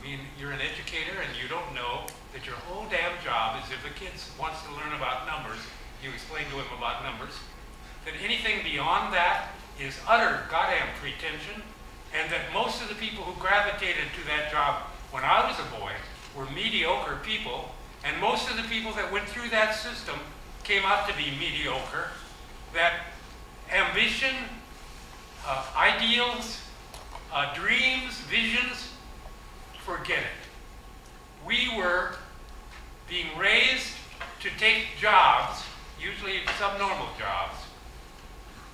mean, you're an educator and you don't know that your whole damn job is if a kid wants to learn about numbers, you explain to him about numbers, that anything beyond that is utter goddamn pretension, and that most of the people who gravitated to that job when I was a boy were mediocre people, and most of the people that went through that system came out to be mediocre, that ambition, ideals, dreams, visions, forget it. We were being raised to take jobs, usually subnormal jobs,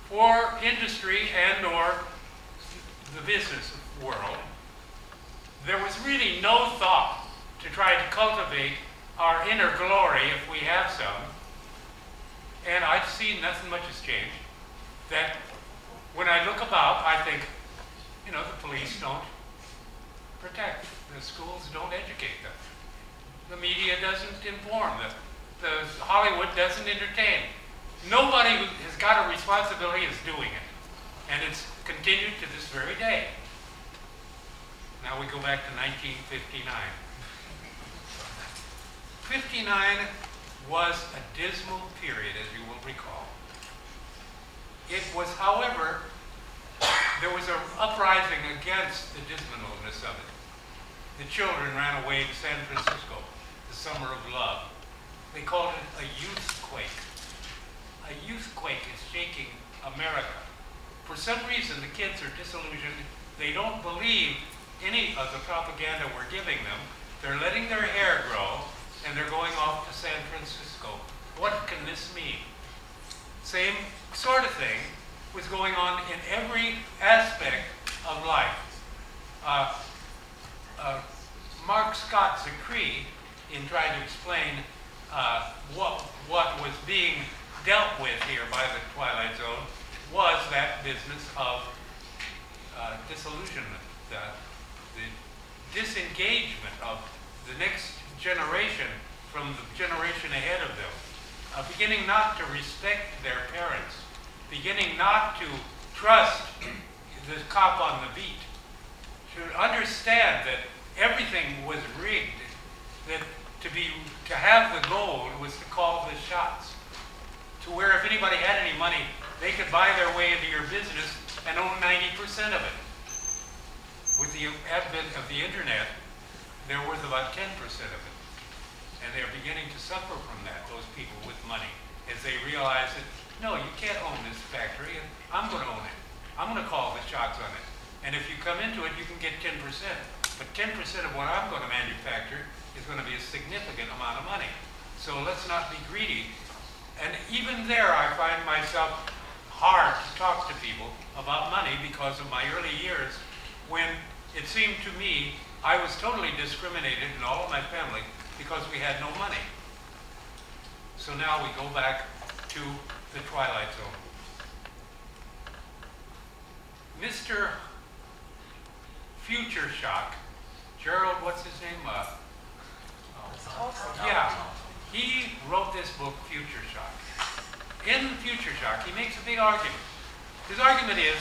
for industry and or the business world. There was really no thought to try to cultivate our inner glory if we have some. And I've seen nothing much has changed. That when I look about, I think, you know, the police don't protect. The schools don't educate them. The media doesn't inform them. The Hollywood doesn't entertain. Nobody who has got a responsibility is doing it. And it's continued to this very day. Now we go back to 1959. 59 was a dismal period, as you will recall. It was, however, there was an uprising against the dismalness of it. The children ran away to San Francisco, the summer of love. They called it a youthquake. A youthquake is shaking America. For some reason, the kids are disillusioned. They don't believe any of the propaganda we're giving them. They're letting their hair grow, and they're going off to San Francisco. What can this mean? Same sort of thing was going on in every aspect of life. Mark Scott's decree in trying to explain what was being dealt with here by the Twilight Zone was that business of disillusionment, the disengagement of the next generation from the generation ahead of them, beginning not to respect their parents, beginning not to trust the cop on the beat, to understand that everything was rigged, that to have the gold was to call the shots, to where if anybody had any money, they could buy their way into your business and own 90% of it. With the advent of the internet, they're worth about 10% of it. And they're beginning to suffer from that, those people with money, as they realize that, no, you can't own this factory, and I'm going to own it. I'm going to call the shots on it. And if you come into it, you can get 10%. But 10% of what I'm going to manufacture is going to be a significant amount of money. So let's not be greedy. And even there, I find myself hard to talk to people about money because of my early years when it seemed to me I was totally discriminated in all of my family because we had no money. So now we go back to the Twilight Zone. Mr. Future Shock, Gerald, what's his name? Yeah, he wrote this book, Future Shock. In Future Shock, he makes a big argument. His argument is,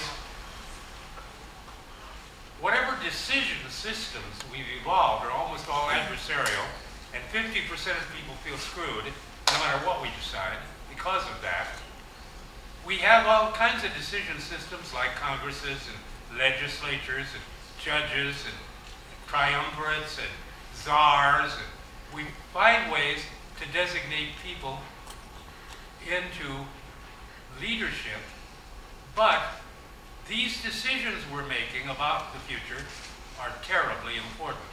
whatever decision systems we've evolved are almost all adversarial, and 50% of people feel screwed, no matter what we decide, because of that. We have all kinds of decision systems like Congresses and legislatures and judges and triumvirates and czars. And we find ways to designate people into leadership, but these decisions we're making about the future are terribly important.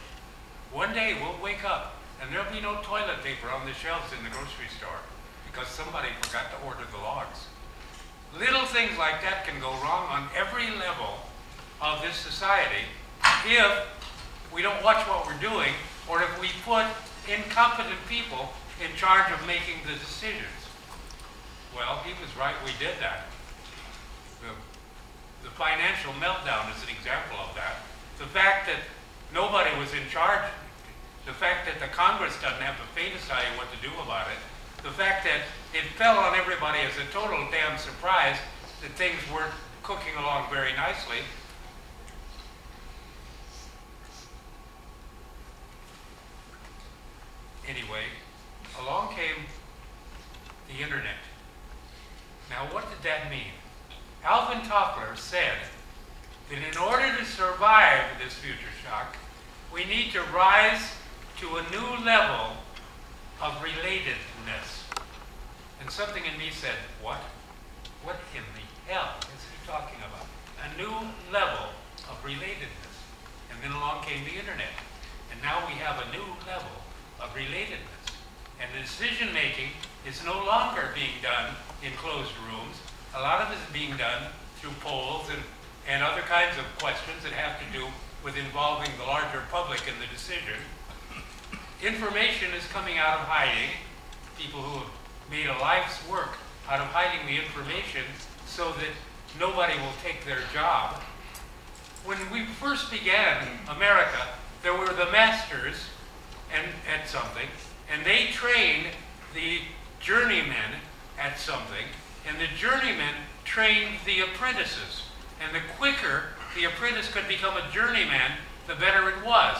One day we'll wake up and there'll be no toilet paper on the shelves in the grocery store because somebody forgot to order the logs. Little things like that can go wrong on every level of this society if we don't watch what we're doing, or if we put incompetent people in charge of making the decisions. Well, he was right, we did that. The financial meltdown is an example of that. The fact that nobody was in charge, the fact that the Congress doesn't have the faintest idea what to do about it, the fact that it fell on everybody as a total damn surprise that things weren't cooking along very nicely. anyway, along came the internet. Now, what did that mean? Alvin Toffler said that in order to survive this future shock, we need to rise to a new level of relatedness. And something in me said, what? What in the hell is he talking about? A new level of relatedness. And then along came the internet. And now we have a new level of relatedness. And the decision making is no longer being done in closed rooms. A lot of it is being done through polls and other kinds of questions that have to do with involving the larger public in the decision. Information is coming out of hiding. People who have made a life's work out of hiding the information so that nobody will take their job. When we first began America, there were the masters at something, and they trained the journeymen at something, and the journeymen trained the apprentices. And the quicker the apprentice could become a journeyman, the better it was,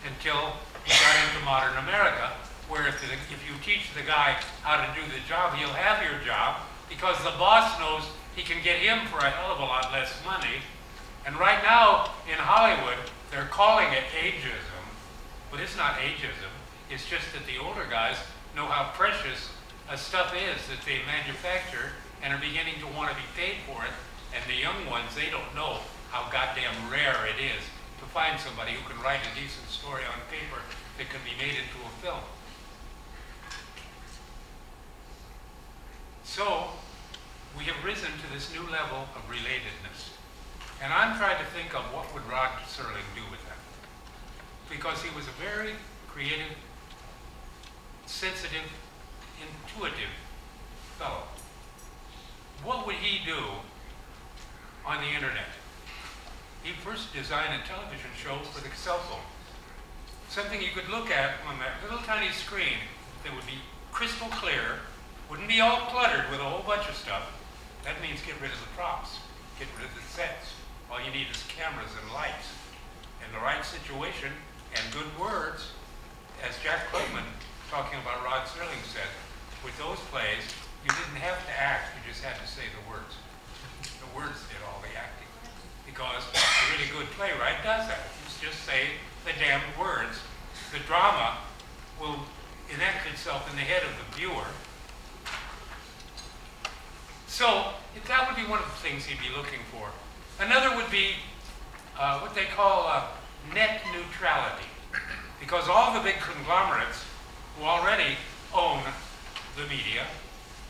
until we got into modern America, where if you teach the guy how to do the job, he'll have your job, because the boss knows he can get him for a hell of a lot less money. And right now in Hollywood, they're calling it ageism, but it's not ageism. It's just that the older guys know how precious stuff is that they manufacture and are beginning to want to be paid for it. And the young ones, they don't know how goddamn rare it is to find somebody who can write a decent story on paper that can be made into a film. So, we have risen to this new level of relatedness. And I'm trying to think of what would Rod Serling do with that. Because he was a very creative, sensitive, intuitive fellow. What would he do on the internet? He first designed a television show for the cell phone. Something you could look at on that little tiny screen that would be crystal clear, wouldn't be all cluttered with a whole bunch of stuff. That means get rid of the props, get rid of the sets. All you need is cameras and lights and the right situation and good words. As Jack Clayton, talking about Rod Serling, said, with those plays, you didn't have to act, you just had to say the words. The words did all the acting. Because a really good playwright does that. You just say the damn words. The drama will enact itself in the head of the viewer. So, that would be one of the things he'd be looking for. Another would be what they call net neutrality. Because all the big conglomerates who already own the media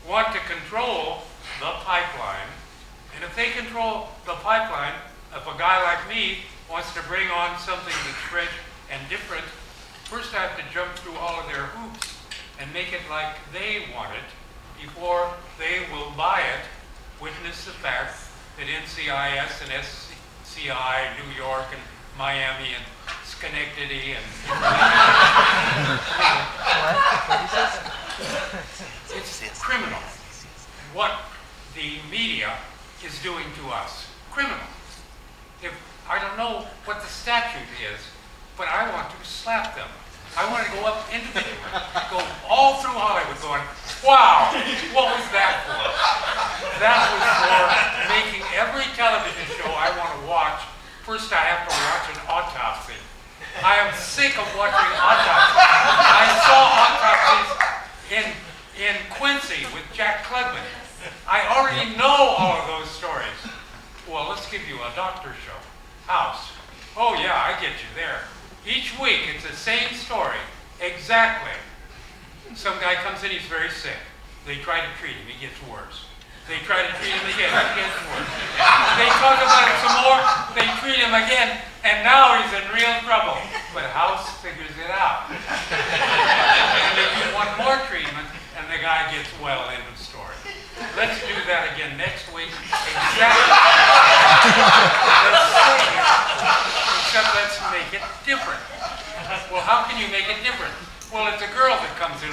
want to control the pipeline. And if they control the pipeline, if a guy like me wants to bring on something that's fresh and different, first I have to jump through all of their hoops and make it like they want it before they will buy it. Witness the fact that NCIS and SCI, New York and Miami and Schenectady and it's criminal what the media is doing to us. Criminal. If I don't know what the statute is, but I want to slap them. I want to go up individually, go all through Hollywood going, wow, what was that for? That was for making every television show I want to watch, first I have to watch an autopsy. I am sick of watching autopsies. I saw autopsies in Quincy with Jack Klugman. I already know all of those stories. Well, let's give you a doctor show. House. Oh yeah, I get you there. Each week, it's the same story, exactly. Some guy comes in, he's very sick. They try to treat him, he gets worse. They try to treat him again, he gets worse. They talk about it some more, they treat him again, and now he's in real trouble. But House figures it out. And if you want more treatment, and the guy gets well, end of story. Let's do that again next week, exactly. Let's say it. Except let's make it different. Well, how can you make it different? Well, it's a girl that comes in.